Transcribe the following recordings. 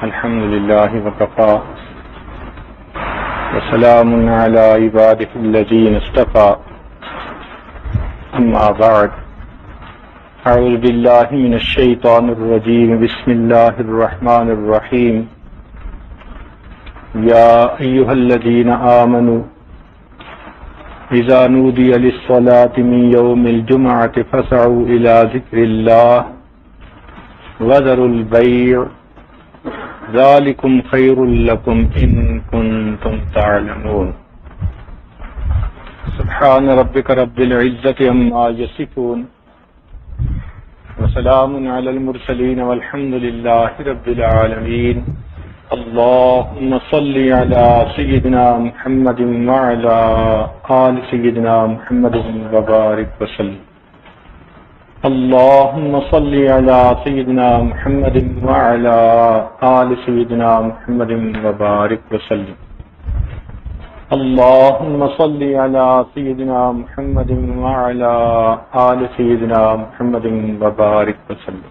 الحمد لله وكفى وسلام على عباده الذين اصطفى أما بعد أعوذ بالله من الشيطان الرجيم بسم الله الرحمن الرحيم يا أيها الذين آمنوا إذا نودي للصلاة من يوم الجمعة فاسعوا إلى ذكر الله وذروا البيع ذلكم خير لكم إن كنتم تعلمون سبحان ربك رب العزة عما يصفون وسلام على المرسلين والحمد لله رب العالمين اللهم صل على سيدنا محمد وعلى آل سيدنا محمد وبارك وسلم اللهم صل على سيدنا محمد وعلى آل سيدنا محمد وبارك وسلم اللهم صل على سيدنا محمد وعلى آل سيدنا محمد وبارك وسلم۔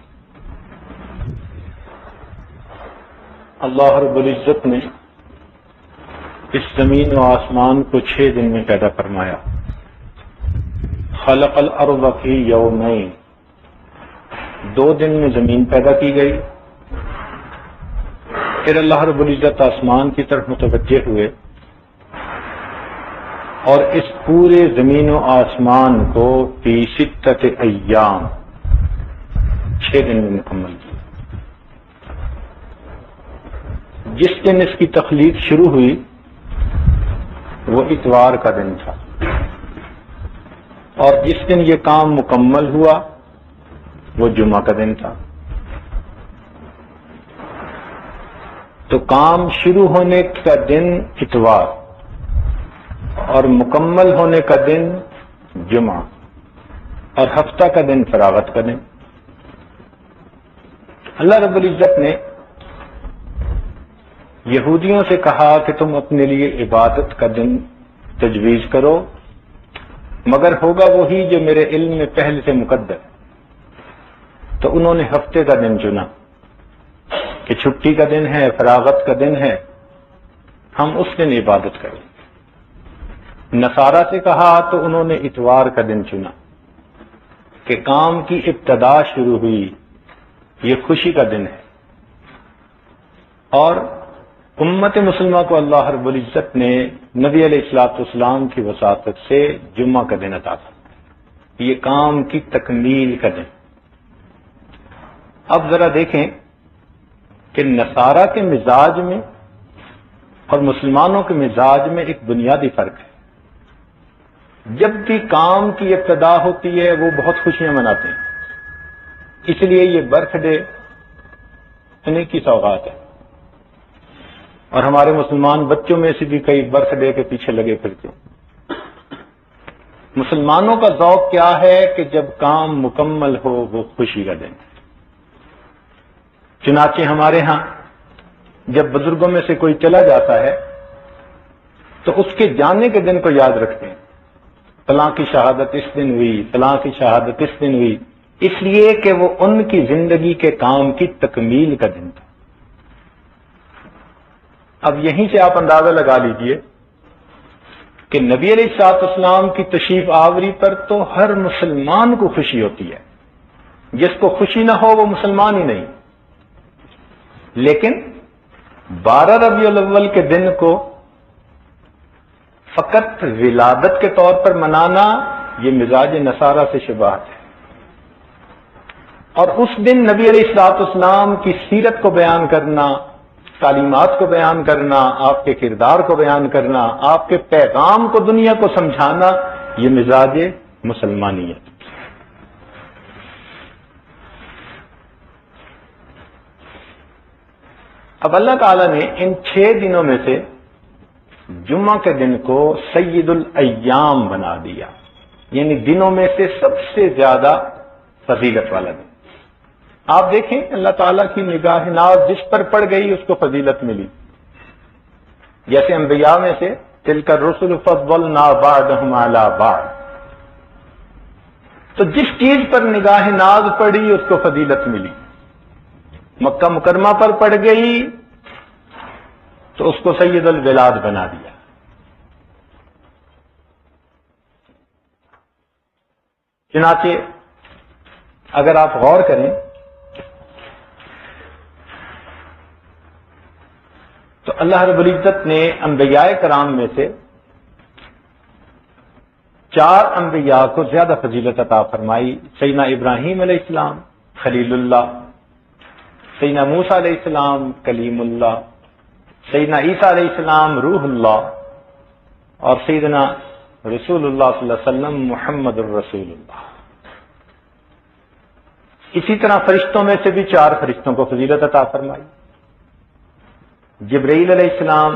اللہ رب العزت نے اس زمین و آسمان کو 6 دن میں پیدا فرمایا۔ خلق الارض فی یومین، 2 دن میں زمین پیدا کی گئی۔ پھر اللہ رب العزت آسمان کی طرف متوجہ ہوئے اور اس پورے زمین و آسمان کو فی 6 ایام 6 دن میں مکمل کیا۔ جس دن اس کی تخلیق شروع ہوئی وہ اتوار کا دن تھا، اور جس دن یہ کام مکمل ہوا وہ جمعہ کا دن تھا۔ تو کام شروع ہونے کا دن اتوار اور مکمل ہونے کا دن جمعہ، اور ہفتہ کا دن فراغت کا دن۔ اللہ رب العزت نے یہودیوں سے کہا کہ تم اپنے لیے عبادت کا دن تجویز کرو، مگر ہوگا وہی جو میرے علم میں پہلے سے مقدر۔ تو انہوں نے ہفتے کا دن چنا کہ چھٹی کا دن ہے، فراغت کا دن ہے، ہم اس دن عبادت کریں۔ نصارہ سے کہا تو انہوں نے اتوار کا دن چنا کہ کام کی ابتدا شروع ہوئی، یہ خوشی کا دن ہے۔ اور امت مسلمہ کو اللہ رب العزت نے نبی علیہ الصلوۃ والسلام کی وساطت سے جمعہ کا دن عطا کیا، یہ کام کی تکمیل کا دن۔ اب ذرا دیکھیں کہ نصارہ کے مزاج میں اور مسلمانوں کے مزاج میں ایک بنیادی فرق ہے۔ جب بھی کام کی ابتدا ہوتی ہے وہ بہت خوشیاں مناتے ہیں، اس لیے یہ برتھ ڈے انہیں کی سوغات ہے، اور ہمارے مسلمان بچوں میں سے بھی کئی برتھ ڈے کے پیچھے لگے پھرتے ہیں۔ مسلمانوں کا ذوق کیا ہے کہ جب کام مکمل ہو وہ خوشی کا دن ہے۔ چنانچہ ہمارے ہاں جب بزرگوں میں سے کوئی چلا جاتا ہے تو اس کے جانے کے دن کو یاد رکھتے ہیں، فلاں کی شہادت اس دن ہوئی، فلاں کی شہادت اس دن ہوئی، اس لیے کہ وہ ان کی زندگی کے کام کی تکمیل کا دن تھا۔ اب یہیں سے آپ اندازہ لگا لیجئے کہ نبی علیہ الصلوۃ والسلام کی تشریف آوری پر تو ہر مسلمان کو خوشی ہوتی ہے، جس کو خوشی نہ ہو وہ مسلمان ہی نہیں۔ لیکن 12 ربیع الاول کے دن کو فقط ولادت کے طور پر منانا یہ مزاج نصارہ سے شباہت ہے، اور اس دن نبی علیہ الصلوۃ والسلام کی سیرت کو بیان کرنا، تعلیمات کو بیان کرنا، آپ کے کردار کو بیان کرنا، آپ کے پیغام کو دنیا کو سمجھانا، یہ مزاج مسلمانیت۔ اب اللہ تعالیٰ نے ان 6 دنوں میں سے جمعہ کے دن کو سید الایام بنا دیا، یعنی دنوں میں سے سب سے زیادہ فضیلت والا دن۔ آپ دیکھیں اللہ تعالیٰ کی نگاہ ناز جس پر پڑ گئی اس کو فضیلت ملی۔ جیسے انبیاء میں سے تلک الرسل فضلنا بعضهم علی بعض، تو جس چیز پر نگاہ ناز پڑی اس کو فضیلت ملی۔ مکہ مکرمہ پر پڑ گئی تو اس کو سید الولاد بنا دیا۔ چنانچہ اگر آپ غور کریں تو اللہ رب العزت نے انبیاء کرام میں سے 4 انبیاء کو زیادہ فضیلت عطا فرمائی۔ سیدنا ابراہیم علیہ السلام خلیل اللہ، سیدنا موسیٰ علیہ السلام کلیم اللہ، سیدنا عیسیٰ علیہ السلام روح اللہ، اور سیدنا رسول اللہ صلی اللہ علیہ وسلم محمد الرسول اللہ۔ اسی طرح فرشتوں میں سے بھی 4 فرشتوں کو فضیلت عطا فرمائی، جبرائیل علیہ السلام،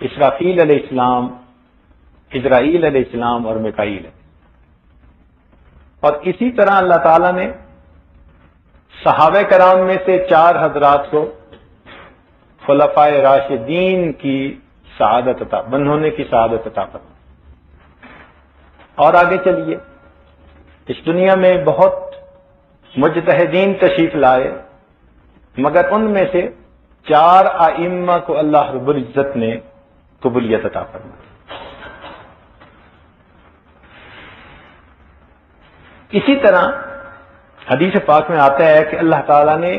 اسرافیل علیہ السلام، عزرائیل علیہ السلام اور میکائیل۔ اور اسی طرح اللہ تعالیٰ نے صحابہ کرام میں سے 4 حضرات کو خلفائے راشدین کی سعادت عطا بننے کی سعادت عطا فرمائی۔ اور آگے چلیے، اس دنیا میں بہت مجتہدین تشریف لائے، مگر ان میں سے 4 ائمہ کو اللہ رب العزت نے قبولیت عطا فرمائی۔ اسی طرح حدیث پاک میں آتا ہے کہ اللہ تعالیٰ نے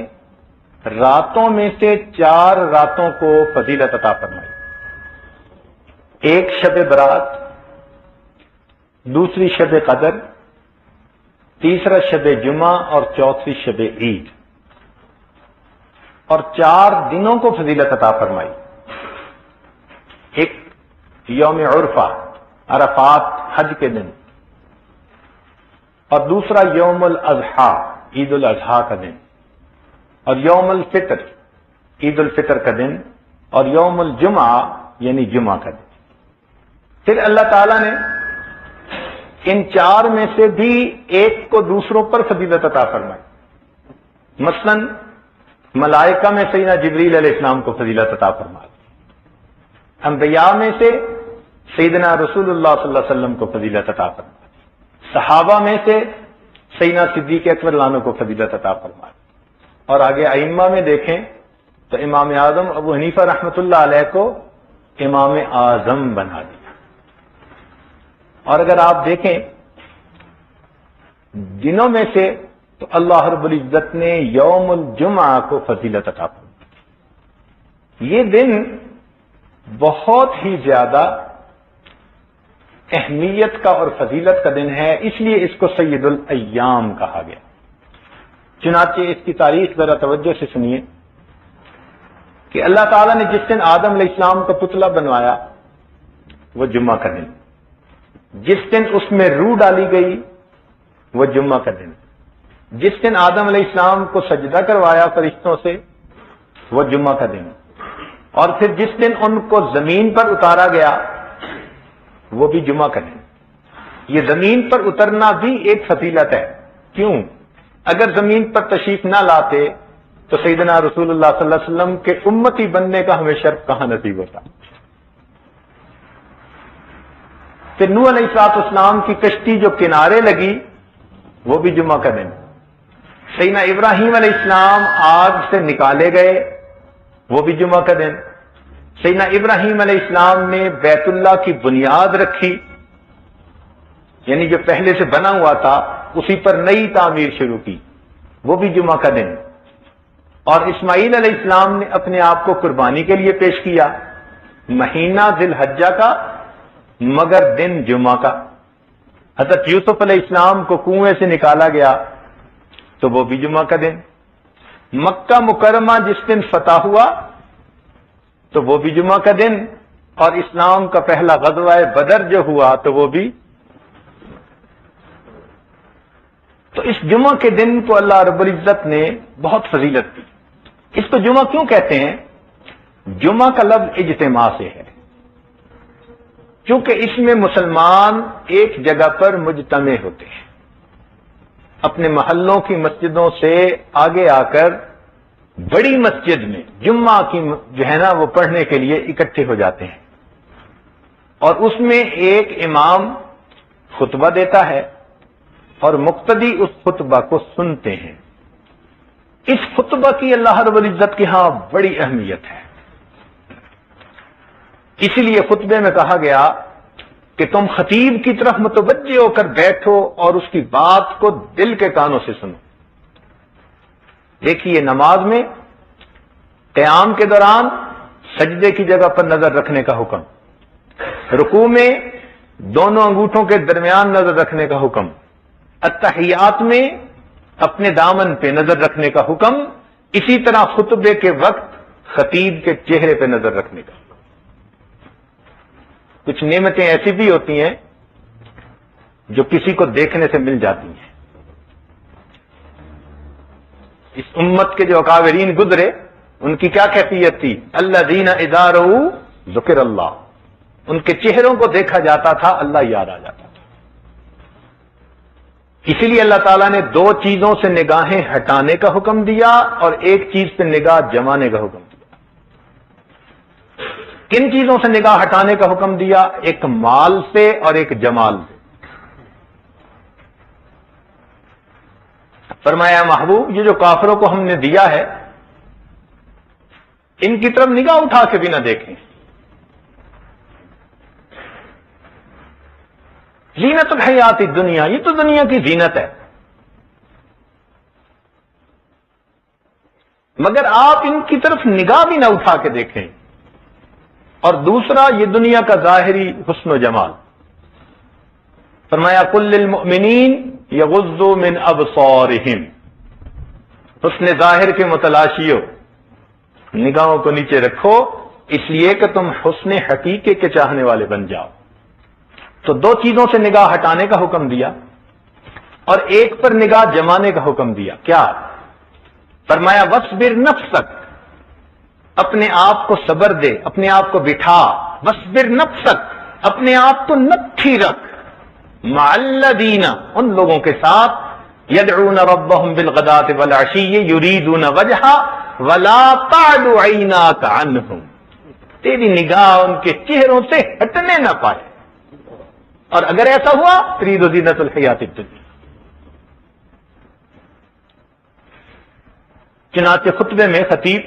راتوں میں سے 4 راتوں کو فضیلت عطا فرمائی، ایک شب برات، دوسری شب قدر، تیسرا شب جمعہ اور چوتھی شب عید، اور 4 دنوں کو فضیلت عطا فرمائی۔ ایک یوم عرفہ عرفات حج کے دن، اور دوسرا یوم الاضحیٰ عید الاضحیٰ کا دن، اور یوم الفطر عید الفطر کا دن، اور یوم الجمعہ یعنی جمعہ کا دن۔ پھر اللہ تعالیٰ نے ان 4 میں سے بھی ایک کو دوسروں پر فضیلت عطا فرمائی۔ مثلا ملائکہ میں سیدنا جبریل علیہ السلام کو فضیلت عطا فرمائی، انبیاء میں سے سیدنا رسول اللہ صلی اللہ علیہ وسلم کو فضیلت عطا فرمائی، صحابہ میں سے سیدنا صدیق اکبر لانو کو فضیلت عطا فرمائی، اور آگے ائمہ میں دیکھیں تو امام اعظم ابو حنیفہ رحمۃ اللہ علیہ کو امام اعظم بنا دیا۔ اور اگر آپ دیکھیں دنوں میں سے تو اللہ رب العزت نے یوم الجمعہ کو فضیلت عطا فرمائی۔ یہ دن بہت ہی زیادہ اہمیت کا اور فضیلت کا دن ہے، اس لیے اس کو سید الایام کہا گیا۔ چنانچہ اس کی تاریخ ذرا توجہ سے سنیے کہ اللہ تعالیٰ نے جس دن آدم علیہ السلام کا پتلا بنوایا وہ جمعہ کا دن، جس دن اس میں روح ڈالی گئی وہ جمعہ کا دن، جس دن آدم علیہ السلام کو سجدہ کروایا فرشتوں سے وہ جمعہ کا دن، اور پھر جس دن ان کو زمین پر اتارا گیا وہ بھی جمعہ کا دن۔ یہ زمین پر اترنا بھی ایک فضیلت ہے۔ کیوں؟ اگر زمین پر تشریف نہ لاتے تو سیدنا رسول اللہ صلی اللہ علیہ وسلم کے امتی بننے کا ہمیں شرف کہاں نصیب ہوتا۔ پھر نوح علیہ السلام کی کشتی جو کنارے لگی وہ بھی جمعہ کا دن، سیدنا ابراہیم علیہ السلام آگ سے نکالے گئے وہ بھی جمعہ کا دن، سیدنا ابراہیم علیہ السلام نے بیت اللہ کی بنیاد رکھی، یعنی جو پہلے سے بنا ہوا تھا اسی پر نئی تعمیر شروع کی وہ بھی جمعہ کا دن، اور اسماعیل علیہ السلام نے اپنے آپ کو قربانی کے لیے پیش کیا، مہینہ ذی الحجہ کا مگر دن جمعہ کا۔ حضرت یوسف علیہ السلام کو کنویں سے نکالا گیا تو وہ بھی جمعہ کا دن، مکہ مکرمہ جس دن فتح ہوا تو وہ بھی جمعہ کا دن، اور اسلام کا پہلا غزوہ بدر جو ہوا تو وہ بھی۔ تو اس جمعہ کے دن کو اللہ رب العزت نے بہت فضیلت دی۔ اس کو جمعہ کیوں کہتے ہیں؟ جمعہ کا لفظ اجتماع سے ہے، کیونکہ اس میں مسلمان ایک جگہ پر مجتمع ہوتے ہیں، اپنے محلوں کی مسجدوں سے آگے آ کر بڑی مسجد میں جمعہ کی جو ہے نا وہ پڑھنے کے لیے اکٹھے ہو جاتے ہیں، اور اس میں ایک امام خطبہ دیتا ہے اور مقتدی اس خطبہ کو سنتے ہیں۔ اس خطبہ کی اللہ رب العزت کے ہاں بڑی اہمیت ہے۔ اسی لیے خطبے میں کہا گیا کہ تم خطیب کی طرف متوجہ ہو کر بیٹھو اور اس کی بات کو دل کے کانوں سے سنو۔ دیکھیے نماز میں قیام کے دوران سجدے کی جگہ پر نظر رکھنے کا حکم، رکوع میں دونوں انگوٹھوں کے درمیان نظر رکھنے کا حکم، التحیات میں اپنے دامن پہ نظر رکھنے کا حکم، اسی طرح خطبے کے وقت خطیب کے چہرے پہ نظر رکھنے کا حکم۔ کچھ نعمتیں ایسی بھی ہوتی ہیں جو کسی کو دیکھنے سے مل جاتی ہیں۔ اس امت کے جو اکابرین گزرے ان کی کیا کیفیت تھی؟ الذین اذا رؤوا ذکر اللہ، ان کے چہروں کو دیکھا جاتا تھا اللہ یاد آ جاتا تھا۔ اسی لیے اللہ تعالیٰ نے دو چیزوں سے نگاہیں ہٹانے کا حکم دیا اور ایک چیز پہ نگاہ جمانے کا حکم دیا۔ کن چیزوں سے نگاہ ہٹانے کا حکم دیا؟ ایک مال سے اور ایک جمال سے۔ فرمایا محبوب یہ جو کافروں کو ہم نے دیا ہے ان کی طرف نگاہ اٹھا کے بھی نہ دیکھیں۔ زینت الحیات الدنیا، یہ تو دنیا کی زینت ہے، مگر آپ ان کی طرف نگاہ بھی نہ اٹھا کے دیکھیں۔ اور دوسرا یہ دنیا کا ظاہری حسن و جمال۔ فرمایا قل للمؤمنین یغضوا من ابصارہم، حسن ظاہر کے متلاشیوں نگاہوں کو نیچے رکھو، اس لیے کہ تم حسن حقیقے کے چاہنے والے بن جاؤ۔ تو دو چیزوں سے نگاہ ہٹانے کا حکم دیا اور ایک پر نگاہ جمانے کا حکم دیا۔ کیا؟ فرمایا وَاصْبِرْ نَفْسَكَ، اپنے آپ کو صبر دے، اپنے آپ کو بٹھا۔ وَاصْبِرْ نَفْسَكَ، اپنے آپ کو نٹھی رکھ، مَعَ الَّذِينَ، ان لوگوں کے ساتھ، يَدْعُونَ رَبَّهُمْ بِالْغَدَاةِ وَالْعَشِيِّ يُرِيدُونَ وَجْهَهُ وَلَا تَعْدُ عَيْنَاكَ عَنْهُمْ، تیری نگاہ ان کے چہروں سے ہٹنے نہ پائے، اور اگر ایسا ہوا تريد زینت الحیات الدنیا۔ چنانچہ خطبے میں خطیب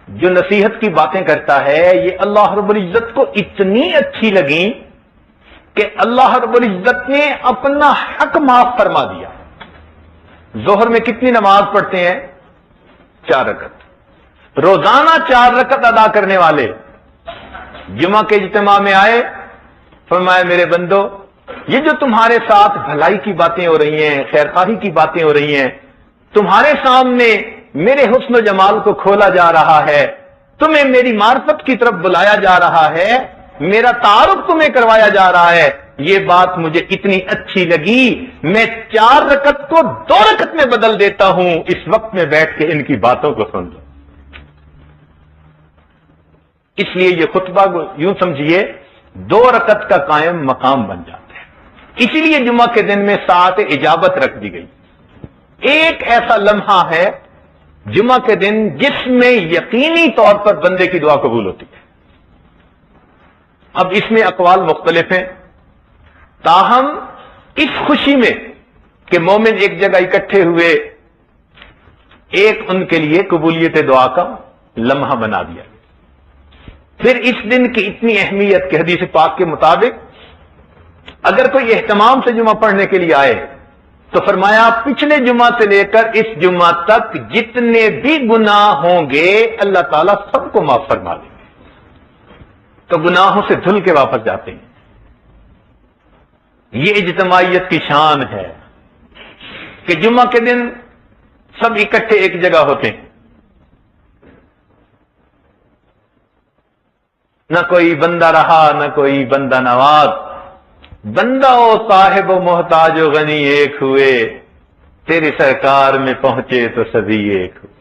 جو نصیحت کی باتیں کرتا ہے یہ اللہ رب العزت کو اتنی اچھی لگیں کہ اللہ رب العزت نے اپنا حق معاف فرما دیا۔ ظہر میں کتنی نماز پڑھتے ہیں؟ 4 رکعت، روزانہ 4 رکعت ادا کرنے والے جمعہ کے اجتماع میں آئے، فرمایا میرے بندو یہ جو تمہارے ساتھ بھلائی کی باتیں ہو رہی ہیں، خیرخواہی کی باتیں ہو رہی ہیں، تمہارے سامنے میرے حسن و جمال کو کھولا جا رہا ہے، تمہیں میری معرفت کی طرف بلایا جا رہا ہے، میرا تعارف تمہیں کروایا جا رہا ہے، یہ بات مجھے اتنی اچھی لگی میں 4 رکعت کو 2 رکعت میں بدل دیتا ہوں، اس وقت میں بیٹھ کے ان کی باتوں کو سن لو۔ اس لیے یہ خطبہ یوں سمجھیے 2 رکعت کا قائم مقام بن جاتا ہے۔ اسی لیے جمعہ کے دن میں ساعت اجابت رکھ دی گئی۔ ایک ایسا لمحہ ہے جمعہ کے دن جس میں یقینی طور پر بندے کی دعا قبول ہوتی ہے۔ اب اس میں اقوال مختلف ہیں، تاہم اس خوشی میں کہ مومن ایک جگہ اکٹھے ہوئے ایک ان کے لیے قبولیت دعا کا لمحہ بنا دیا۔ پھر اس دن کی اتنی اہمیت کہ حدیث پاک کے مطابق اگر کوئی اہتمام سے جمعہ پڑھنے کے لیے آئے تو فرمایا پچھلے جمعہ سے لے کر اس جمعہ تک جتنے بھی گناہ ہوں گے اللہ تعالیٰ سب کو معاف فرما دیں گے، تو گناہوں سے دھل کے واپس جاتے ہیں۔ یہ اجتماعیت کی شان ہے کہ جمعہ کے دن سب اکٹھے ایک جگہ ہوتے ہیں، نہ کوئی بندہ رہا نہ کوئی بندہ نواز، بندہ و صاحب و محتاج و غنی ایک ہوئے، تیری سرکار میں پہنچے تو سبھی ایک ہوئے۔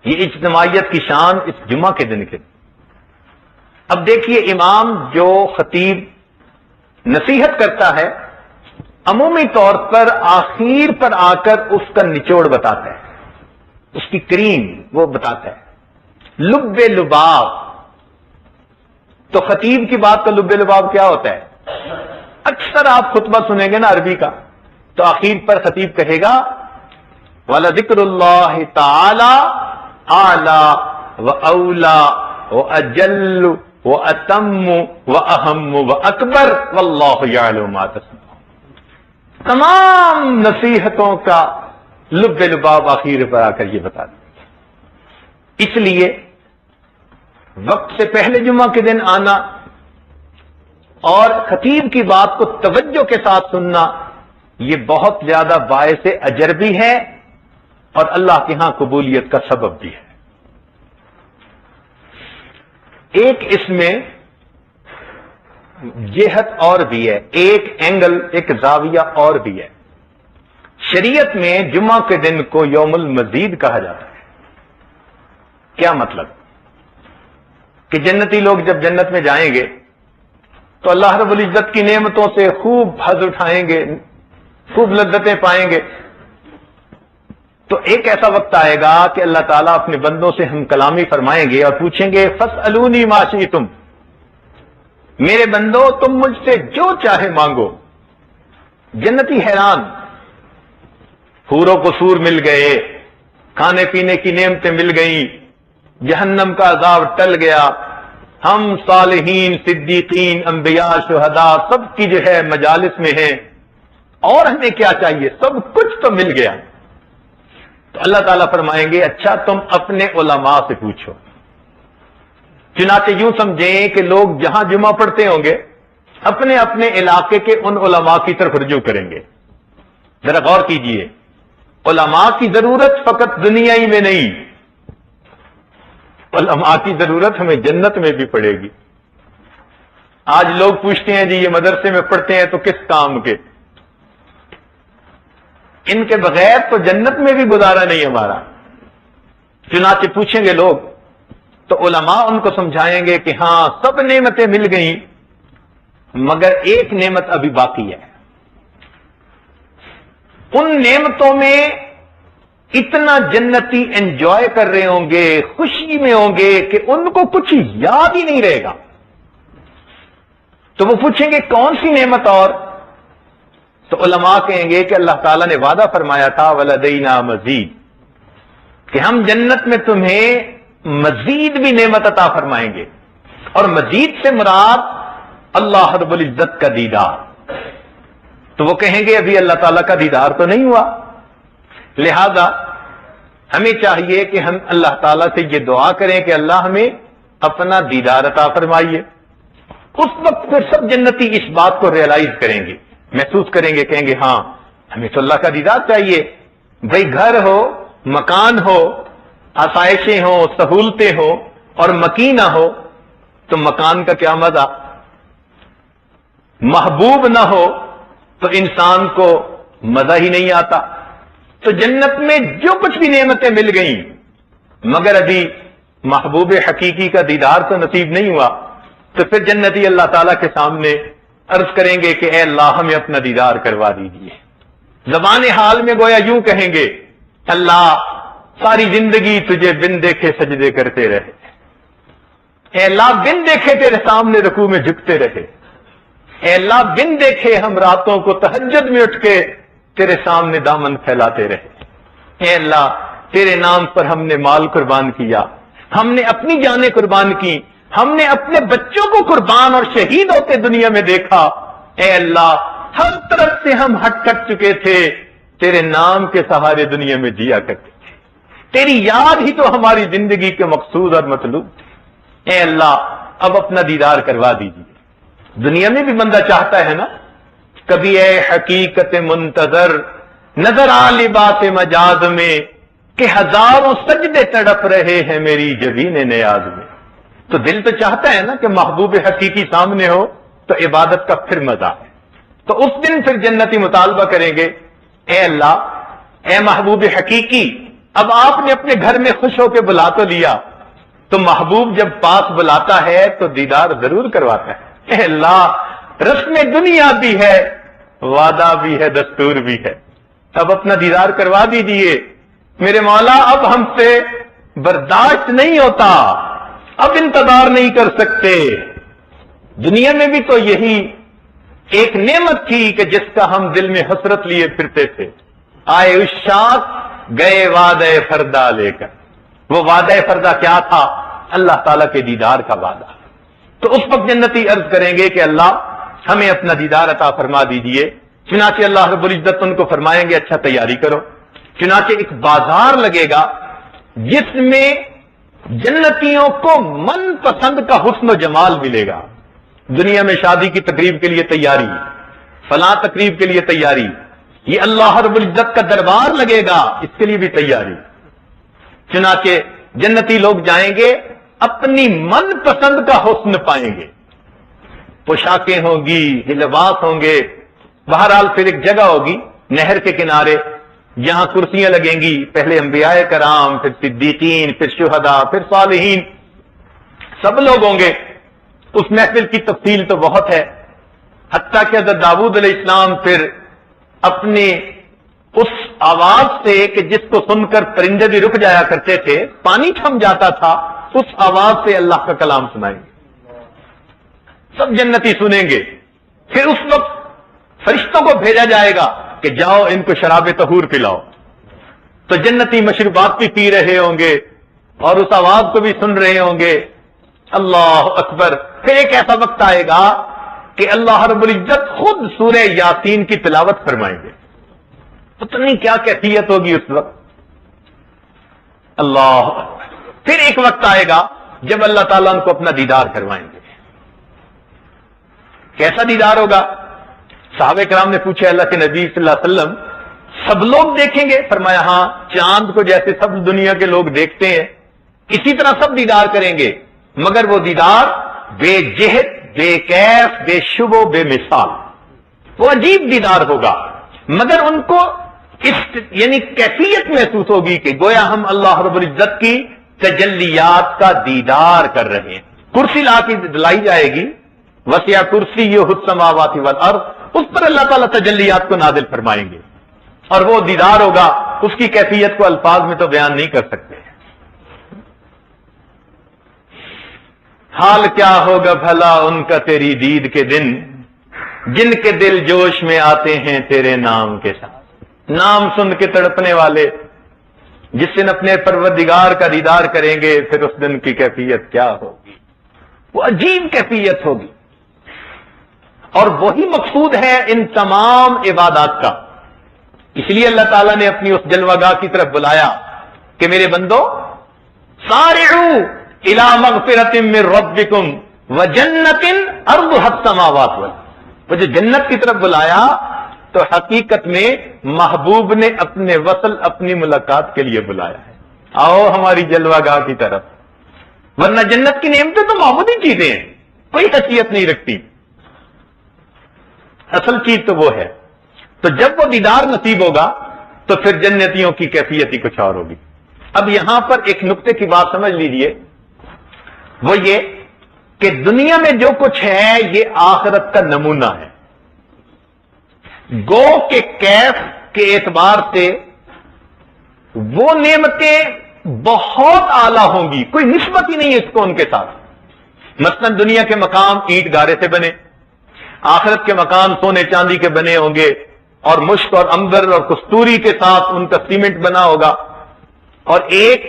یہ اجتماعیت کی شان اس جمعہ کے دن کے۔ اب دیکھیے امام جو خطیب نصیحت کرتا ہے عمومی طور پر آخر پر آ کر اس کا نچوڑ بتاتا ہے، اس کی کریم وہ بتاتا ہے، لب لباب۔ تو خطیب کی بات کا لب لباب کیا ہوتا ہے؟ اکثر آپ خطبہ سنیں گے نا عربی کا، تو آخر پر خطیب کہے گا وَلَذِكْرُ اللَّهِ تَعَالَى أَعْلَى وَأَوْلَى وأجل وأتم وأهم وأكبر واللہ یعلم ما تصنعون۔ تمام نصیحتوں کا لب لباب آخر پر آ کر یہ بتا دیں۔ اس لیے وقت سے پہلے جمعہ کے دن آنا اور خطیب کی بات کو توجہ کے ساتھ سننا یہ بہت زیادہ باعث اجر بھی ہے اور اللہ کے ہاں قبولیت کا سبب بھی ہے۔ ایک اس میں جہت اور بھی ہے، ایک اینگل، ایک زاویہ اور بھی ہے۔ شریعت میں جمعہ کے دن کو یوم المزید کہا جاتا ہے۔ کیا مطلب؟ کہ جنتی لوگ جب جنت میں جائیں گے تو اللہ رب العزت کی نعمتوں سے خوب حظ اٹھائیں گے، خوب لذتیں پائیں گے۔ تو ایک ایسا وقت آئے گا کہ اللہ تعالیٰ اپنے بندوں سے ہم کلامی فرمائیں گے اور پوچھیں گے فاسألونی ما شئتم، میرے بندو تم مجھ سے جو چاہے مانگو۔ جنتی حیران، حوروں کو سور مل گئے، کھانے پینے کی نعمتیں مل گئیں، جہنم کا عذاب ٹل گیا، ہم صالحین، صدیقین، انبیاء، شہداء سب کی جو ہے مجالس میں ہیں، اور ہمیں کیا چاہیے؟ سب کچھ تو مل گیا۔ تو اللہ تعالیٰ فرمائیں گے اچھا تم اپنے علماء سے پوچھو۔ چنانچہ یوں سمجھیں کہ لوگ جہاں جمعہ پڑھتے ہوں گے اپنے اپنے علاقے کے ان علماء کی طرف رجوع کریں گے۔ ذرا غور کیجئے، علماء کی ضرورت فقط دنیا ہی میں نہیں، علماء کی ضرورت ہمیں جنت میں بھی پڑے گی۔ آج لوگ پوچھتے ہیں جی یہ مدرسے میں پڑھتے ہیں تو کس کام کے؟ ان کے بغیر تو جنت میں بھی گزارا نہیں ہمارا۔ چنانچہ پوچھیں گے لوگ تو علماء ان کو سمجھائیں گے کہ ہاں سب نعمتیں مل گئیں مگر ایک نعمت ابھی باقی ہے۔ ان نعمتوں میں اتنا جنتی انجوائے کر رہے ہوں گے، خوشی میں ہوں گے کہ ان کو کچھ یاد ہی نہیں رہے گا۔ تو وہ پوچھیں گے کون سی نعمت؟ اور تو علماء کہیں گے کہ اللہ تعالیٰ نے وعدہ فرمایا تھا وَلَدَيْنَا مزید، کہ ہم جنت میں تمہیں مزید بھی نعمت عطا فرمائیں گے، اور مزید سے مراد اللہ رب العزت کا دیدار۔ تو وہ کہیں گے ابھی اللہ تعالیٰ کا دیدار تو نہیں ہوا، لہذا ہمیں چاہیے کہ ہم اللہ تعالیٰ سے یہ دعا کریں کہ اللہ ہمیں اپنا دیدار عطا فرمائیے۔ اس وقت پھر سب جنتی اس بات کو ریئلائز کریں گے، محسوس کریں گے، کہیں گے ہاں ہمیں تو اللہ کا دیدار چاہیے۔ بھئی گھر ہو، مکان ہو، آسائشیں ہوں، سہولتیں ہوں اور مکی نہ ہو تو مکان کا کیا مزہ؟ محبوب نہ ہو تو انسان کو مزہ ہی نہیں آتا۔ تو جنت میں جو کچھ بھی نعمتیں مل گئیں مگر ابھی محبوب حقیقی کا دیدار تو نصیب نہیں ہوا، تو پھر جنتی اللہ تعالیٰ کے سامنے عرض کریں گے کہ اے اللہ ہمیں اپنا دیدار کروا دیجیے۔ زبان حال میں گویا یوں کہیں گے اللہ ساری زندگی تجھے بن دیکھے سجدے کرتے رہے، اے اللہ بن دیکھے تیرے سامنے رکوع میں جھکتے رہے، اے اللہ بن دیکھے ہم راتوں کو تہجد میں اٹھ کے تیرے سامنے دامن پھیلاتے رہے، اے اللہ تیرے نام پر ہم نے مال قربان کیا، ہم نے اپنی جانیں قربان کی، ہم نے اپنے بچوں کو قربان اور شہید ہوتے دنیا میں دیکھا، اے اللہ ہر طرف سے ہم ہٹ کٹ چکے تھے، تیرے نام کے سہارے دنیا میں جیا کرتے تھے، تیری یاد ہی تو ہماری زندگی کے مقصود اور مطلوب تھے، اے اللہ اب اپنا دیدار کروا دیجیے۔ دنیا میں بھی بندہ چاہتا ہے نا، کبھی اے حقیقت منتظر نظر آ لباس مجاز میں کہ ہزاروں سجدے تڑپ رہے ہیں میری جبین نیاز میں۔ تو دل تو چاہتا ہے نا کہ محبوب حقیقی سامنے ہو تو عبادت کا پھر مزہ ہے۔ تو اس دن پھر جنتی مطالبہ کریں گے اے اللہ اے محبوب حقیقی، اب آپ نے اپنے گھر میں خوش ہو کے بلا تو لیا، تو محبوب جب پاس بلاتا ہے تو دیدار ضرور کرواتا ہے، اے اللہ رسم دنیا بھی ہے، وعدہ بھی ہے، دستور بھی ہے، اب اپنا دیدار کروا دیجیے میرے مولا، اب ہم سے برداشت نہیں ہوتا، اب انتظار نہیں کر سکتے۔ دنیا میں بھی تو یہی ایک نعمت تھی کہ جس کا ہم دل میں حسرت لیے پھرتے تھے، آئے عشاق گئے وعدہ فردا لے کر۔ وہ وعدہ فردا کیا تھا؟ اللہ تعالیٰ کے دیدار کا وعدہ. تو اس وقت جنتی عرض کریں گے کہ اللہ ہمیں اپنا دیدار عطا فرما دیجئے. چنانچہ اللہ رب العزت ان کو فرمائیں گے اچھا تیاری کرو. چنانچہ ایک بازار لگے گا جس میں جنتیوں کو من پسند کا حسن و جمال ملے گا. دنیا میں شادی کی تقریب کے لیے تیاری، فلاں تقریب کے لیے تیاری، یہ اللہ رب العزت کا دربار لگے گا، اس کے لیے بھی تیاری. چنانچہ جنتی لوگ جائیں گے اپنی من پسند کا حسن پائیں گے. پوشاکیں ہوں گی، لباس ہوں گے. بہرحال پھر ایک جگہ ہوگی نہر کے کنارے جہاں کرسیاں لگیں گی، پہلے انبیاء کرام، پھر صدیقین، پھر شہداء، پھر صالحین، سب لوگ ہوں گے. اس محفل کی تفصیل تو بہت ہے، حتیٰ کہ حضرت داؤد علیہ السلام پھر اپنے اس آواز سے کہ جس کو سن کر پرندے بھی رک جایا کرتے تھے، پانی تھم جاتا تھا، اس آواز سے اللہ کا کلام سنائیں گے. سب جنتی سنیں گے. پھر اس وقت فرشتوں کو بھیجا جائے گا کہ جاؤ ان کو شراب طہور پلاؤ. تو جنتی مشروبات بھی پی رہے ہوں گے اور اس آواز کو بھی سن رہے ہوں گے. اللہ اکبر. پھر ایک ایسا وقت آئے گا کہ اللہ رب العزت خود سورہ یاسین کی تلاوت فرمائیں گے. پتہ نہیں کیا کیفیت ہوگی اس وقت. اللہ اکبر. پھر ایک وقت آئے گا جب اللہ تعالیٰ ان کو اپنا دیدار کروائیں گے. کیسا دیدار ہوگا؟ صحابہ کرام نے پوچھا اللہ کے نبی صلی اللہ علیہ وسلم سب لوگ دیکھیں گے؟ فرمایا ہاں، چاند کو جیسے سب دنیا کے لوگ دیکھتے ہیں اسی طرح سب دیدار کریں گے، مگر وہ دیدار بے جہت، بے کیف، بے شبو، بے مثال. وہ عجیب دیدار ہوگا، مگر ان کو اس یعنی کیفیت محسوس ہوگی کہ گویا ہم اللہ رب العزت کی تجلیات کا دیدار کر رہے ہیں. کرسی لا کے دلائی جائے گی، وسع کرسی السماوات والارض، اس پر اللہ تعالیٰ تجلیات کو نازل فرمائیں گے اور وہ دیدار ہوگا. اس کی کیفیت کو الفاظ میں تو بیان نہیں کر سکتے. حال کیا ہوگا بھلا ان کا تیری دید کے دن، جن کے دل جوش میں آتے ہیں تیرے نام کے ساتھ. نام سن کے تڑپنے والے جس دن اپنے پروردگار کا دیدار کریں گے، پھر اس دن کی کیفیت کیا ہوگی؟ وہ عجیب کیفیت ہوگی. اور وہی مقصود ہے ان تمام عبادات کا. اس لیے اللہ تعالیٰ نے اپنی اس جلوہ گاہ کی طرف بلایا کہ میرے بندو سارعوا الی مغفرۃ من ربکم وجنۃ ارضھا السماوات والارض. وہ جو جنت کی طرف بلایا تو حقیقت میں محبوب نے اپنے وصل، اپنی ملاقات کے لیے بلایا ہے. آؤ ہماری جلوہ گاہ کی طرف. ورنہ جنت کی نعمتیں تو معمولی چیزیں ہیں، کوئی حیثیت نہیں رکھتی. اصل چیز تو وہ ہے. تو جب وہ دیدار نصیب ہوگا تو پھر جنتیوں کی کیفیت ہی کچھ اور ہوگی. اب یہاں پر ایک نقطے کی بات سمجھ لیجئے، وہ یہ کہ دنیا میں جو کچھ ہے یہ آخرت کا نمونہ ہے. گو کے کیف کے اعتبار سے وہ نعمتیں بہت اعلیٰ ہوں گی، کوئی نسبت ہی نہیں ہے اس کو ان کے ساتھ. مثلا دنیا کے مقام اینٹ گارے سے بنے، آخرت کے مکان سونے چاندی کے بنے ہوں گے اور مشک اور عنبر اور کستوری کے ساتھ ان کا سیمنٹ بنا ہوگا. اور ایک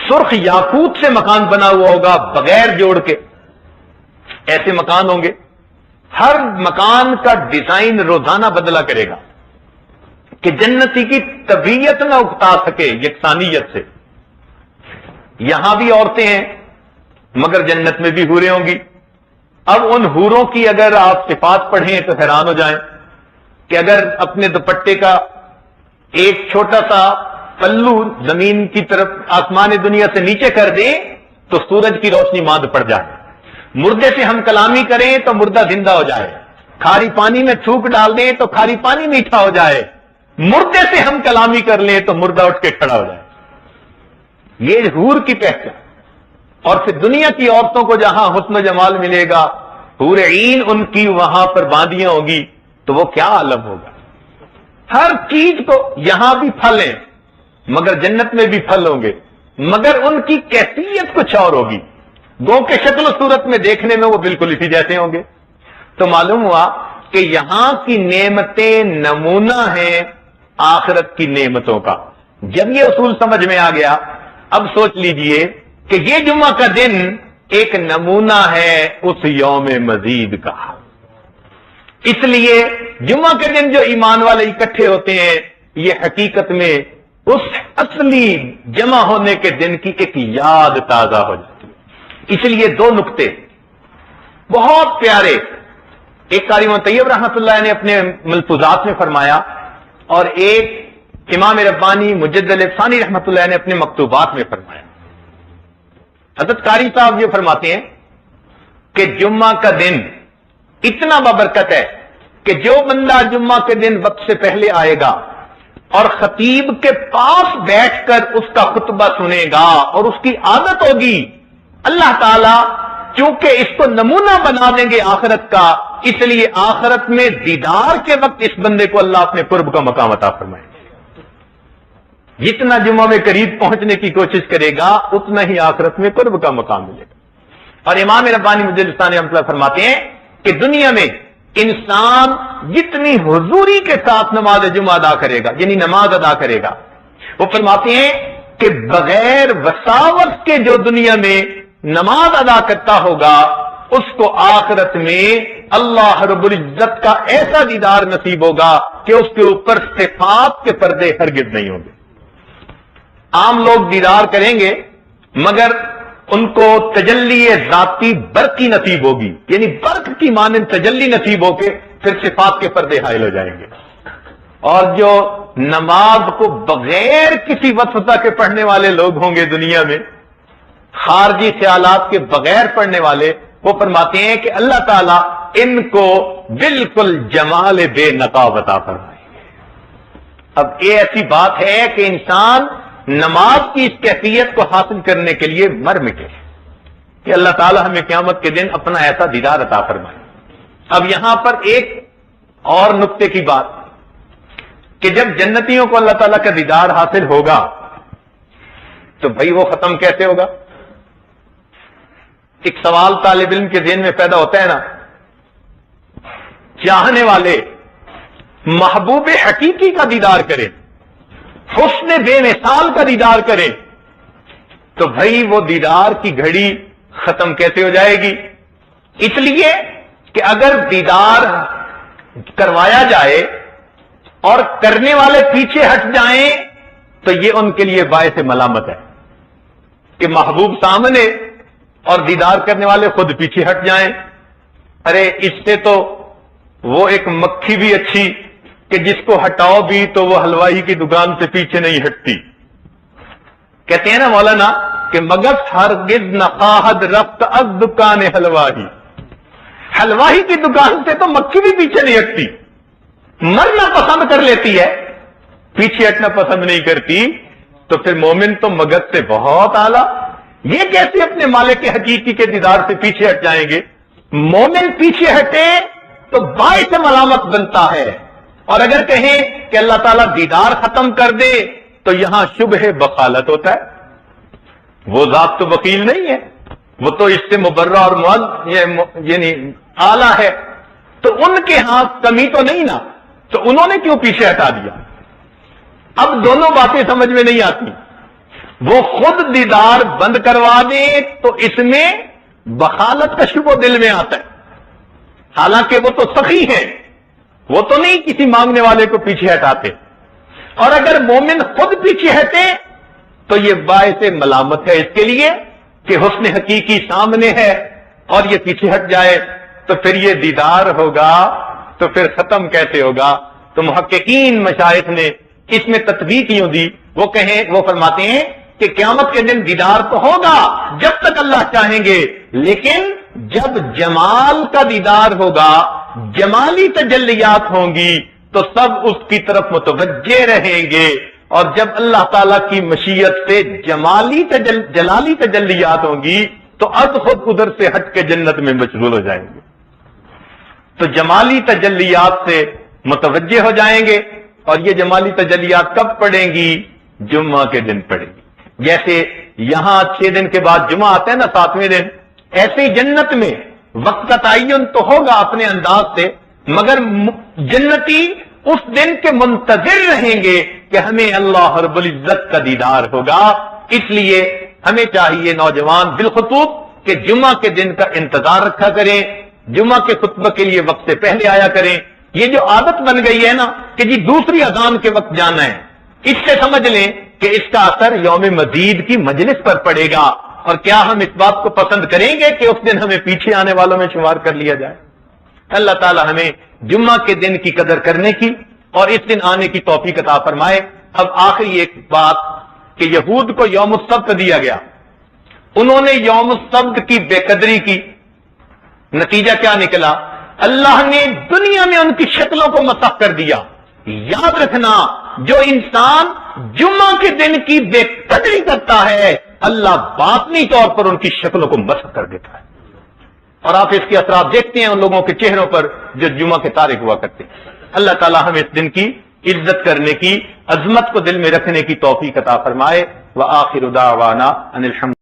سرخ یاقوت سے مکان بنا ہوا ہوگا بغیر جوڑ کے. ایسے مکان ہوں گے. ہر مکان کا ڈیزائن روزانہ بدلا کرے گا کہ جنتی کی طبیعت نہ اکتا سکے یکسانیت سے. یہاں بھی عورتیں ہیں مگر جنت میں بھی حوریں ہوں گی. اب ان حوروں کی اگر آپ صفات پڑھیں تو حیران ہو جائیں کہ اگر اپنے دوپٹے کا ایک چھوٹا سا پلو زمین کی طرف آسمان دنیا سے نیچے کر دیں تو سورج کی روشنی ماند پڑ جائے. مردے سے ہم کلامی کریں تو مردہ زندہ ہو جائے. کھاری پانی میں تھوک ڈال دیں تو کھاری پانی میٹھا ہو جائے. مردے سے ہم کلامی کر لیں تو مردہ اٹھ کے کھڑا ہو جائے. یہ حور کی پہچان. اور پھر دنیا کی عورتوں کو جہاں حسن و جمال ملے گا، حور عین ان کی وہاں پر باندیاں ہوگی، تو وہ کیا عالم ہوگا. ہر چیز کو یہاں بھی پھل ہیں مگر جنت میں بھی پھل ہوں گے، مگر ان کی کیفیت کچھ اور ہوگی. گو کے شکل و صورت میں دیکھنے میں وہ بالکل اسی جیسے ہوں گے. تو معلوم ہوا کہ یہاں کی نعمتیں نمونہ ہیں آخرت کی نعمتوں کا. جب یہ اصول سمجھ میں آ گیا، اب سوچ لیجئے کہ یہ جمعہ کا دن ایک نمونہ ہے اس یوم مزید کا. اس لیے جمعہ کے دن جو ایمان والے اکٹھے ہوتے ہیں یہ حقیقت میں اس اصلی جمع ہونے کے دن کی ایک یاد تازہ ہو جاتی ہے. اس لیے دو نقطے بہت پیارے ایک قاری طیب رحمۃ اللہ نے اپنے ملفوظات میں فرمایا اور ایک امام ربانی مجدد ثانی رحمۃ اللہ نے اپنے مکتوبات میں فرمایا. حضرت قاری صاحب یہ فرماتے ہیں کہ جمعہ کا دن اتنا بابرکت ہے کہ جو بندہ جمعہ کے دن وقت سے پہلے آئے گا اور خطیب کے پاس بیٹھ کر اس کا خطبہ سنے گا اور اس کی عادت ہوگی، اللہ تعالی چونکہ اس کو نمونہ بنا دیں گے آخرت کا، اس لیے آخرت میں دیدار کے وقت اس بندے کو اللہ اپنے قرب کا مقام عطا فرمائے. جتنا جمعہ میں قریب پہنچنے کی کوشش کرے گا اتنا ہی آخرت میں قرب کا مقام ملے گا. اور امام ربانی مجدد ثانی رحمۃ اللہ فرماتے ہیں کہ دنیا میں انسان جتنی حضوری کے ساتھ نماز جمعہ ادا کرے گا، یعنی نماز ادا کرے گا، وہ فرماتے ہیں کہ بغیر وساوت کے جو دنیا میں نماز ادا کرتا ہوگا اس کو آخرت میں اللہ رب العزت کا ایسا دیدار نصیب ہوگا کہ اس کے اوپر صفات کے پردے ہرگز نہیں ہوں گے. عام لوگ دیدار کریں گے مگر ان کو تجلی ذاتی برقی نصیب ہوگی، یعنی برق کی مانند تجلی نصیب ہو کے پھر صفات کے پردے حائل ہو جائیں گے. اور جو نماز کو بغیر کسی وسوسہ کے پڑھنے والے لوگ ہوں گے دنیا میں، خارجی خیالات کے بغیر پڑھنے والے، وہ فرماتے ہیں کہ اللہ تعالیٰ ان کو بالکل جمال بے نقاب عطا فرمائے گے. اب یہ ایسی بات ہے کہ انسان نماز کی اس کیفیت کو حاصل کرنے کے لیے مر مٹے کہ اللہ تعالیٰ ہمیں قیامت کے دن اپنا ایسا دیدار عطا فرمائے. اب یہاں پر ایک اور نقطے کی بات کہ جب جنتیوں کو اللہ تعالیٰ کا دیدار حاصل ہوگا تو بھائی وہ ختم کیسے ہوگا؟ ایک سوال طالب علم کے ذہن میں پیدا ہوتا ہے نا، چاہنے والے محبوب حقیقی کا دیدار کریں، حسن بے مثال کا دیدار کریں، تو بھائی وہ دیدار کی گھڑی ختم کیسے ہو جائے گی؟ اس لیے کہ اگر دیدار کروایا جائے اور کرنے والے پیچھے ہٹ جائیں تو یہ ان کے لیے باعث ملامت ہے کہ محبوب سامنے اور دیدار کرنے والے خود پیچھے ہٹ جائیں. ارے اس سے تو وہ ایک مکھی بھی اچھی کہ جس کو ہٹاؤ بھی تو وہ حلوائی کی دکان سے پیچھے نہیں ہٹتی. کہتے ہیں نا مولانا کہ مگس ہرگز نخواہد رفت از دکان حلوائی، حلوائی کی دکان سے تو مکھی بھی پیچھے نہیں ہٹتی. مرنا پسند کر لیتی ہے، پیچھے ہٹنا پسند نہیں کرتی. تو پھر مومن تو مگس سے بہت اعلیٰ. یہ کیسے اپنے مالک کے حقیقی کے دیدار سے پیچھے ہٹ جائیں گے؟ مومن پیچھے ہٹے تو باعث ملامت بنتا ہے. اور اگر کہیں کہ اللہ تعالیٰ دیدار ختم کر دے تو یہاں شبہ بخالت ہوتا ہے. وہ ذات تو وکیل نہیں ہے، وہ تو اس سے مبرہ اور یعنی اعلیٰ ہے، تو ان کے ہاتھ کمی تو نہیں نا، تو انہوں نے کیوں پیچھے ہٹا دیا؟ اب دونوں باتیں سمجھ میں نہیں آتی. وہ خود دیدار بند کروا دیں تو اس میں بخالت کا شبہ دل میں آتا ہے، حالانکہ وہ تو سخی ہیں، وہ تو نہیں کسی مانگنے والے کو پیچھے ہٹاتے. اور اگر مومن خود پیچھے ہٹے تو یہ باعث ملامت ہے اس کے لیے کہ حسن حقیقی سامنے ہے اور یہ پیچھے ہٹ جائے تو پھر یہ دیدار ہوگا تو پھر ختم کیسے ہوگا؟ تو محققین مشائخ نے اس میں تطبیق یوں دی، وہ فرماتے ہیں کہ قیامت کے دن دیدار تو ہوگا جب تک اللہ چاہیں گے، لیکن جب جمال کا دیدار ہوگا، جمالی تجلیات ہوں گی تو سب اس کی طرف متوجہ رہیں گے. اور جب اللہ تعالیٰ کی مشیت سے جلالی تجلیات ہوں گی تو از خود ادھر سے ہٹ کے جنت میں مشغول ہو جائیں گے. تو جمالی تجلیات سے متوجہ ہو جائیں گے. اور یہ جمالی تجلیات کب پڑیں گی؟ جمعہ کے دن پڑیں گی. جیسے یہاں 6 دن کے بعد جمعہ آتا ہے نا 7ویں دن، ایسے ہی جنت میں وقت کا تعین تو ہوگا اپنے انداز سے، مگر جنتی اس دن کے منتظر رہیں گے کہ ہمیں اللہ رب العزت کا دیدار ہوگا. اس لیے ہمیں چاہیے نوجوان بالخصوص کہ جمعہ کے دن کا انتظار رکھا کریں، جمعہ کے خطبہ کے لیے وقت سے پہلے آیا کریں۔ یہ جو عادت بن گئی ہے نا کہ جی دوسری اذان کے وقت جانا ہے، اس سے سمجھ لیں کہ اس کا اثر یوم مزید کی مجلس پر پڑے گا، اور کیا ہم اس بات کو پسند کریں گے کہ اس دن ہمیں پیچھے آنے والوں میں شمار کر لیا جائے؟ اللہ تعالی ہمیں جمعہ کے دن کی قدر کرنے کی اور اس دن آنے کی توفیق عطا فرمائے۔ اب آخری ایک بات کہ یہود کو یوم السبت دیا گیا، انہوں نے یوم السبت کی بے قدری کی، نتیجہ کیا نکلا؟ اللہ نے دنیا میں ان کی شکلوں کو مسخ کر دیا۔ یاد رکھنا، جو انسان جمعہ کے دن کی بے قدری کرتا ہے، اللہ باطنی طور پر ان کی شکلوں کو مسخ کر دیتا ہے، اور آپ اس کے اثرات دیکھتے ہیں ان لوگوں کے چہروں پر جو جمعہ کے تارک ہوا کرتے ہیں۔ اللہ تعالیٰ ہمیں اس دن کی عزت کرنے کی، عظمت کو دل میں رکھنے کی توفیق عطا فرمائے۔ وآخر دعوانا ان الحمد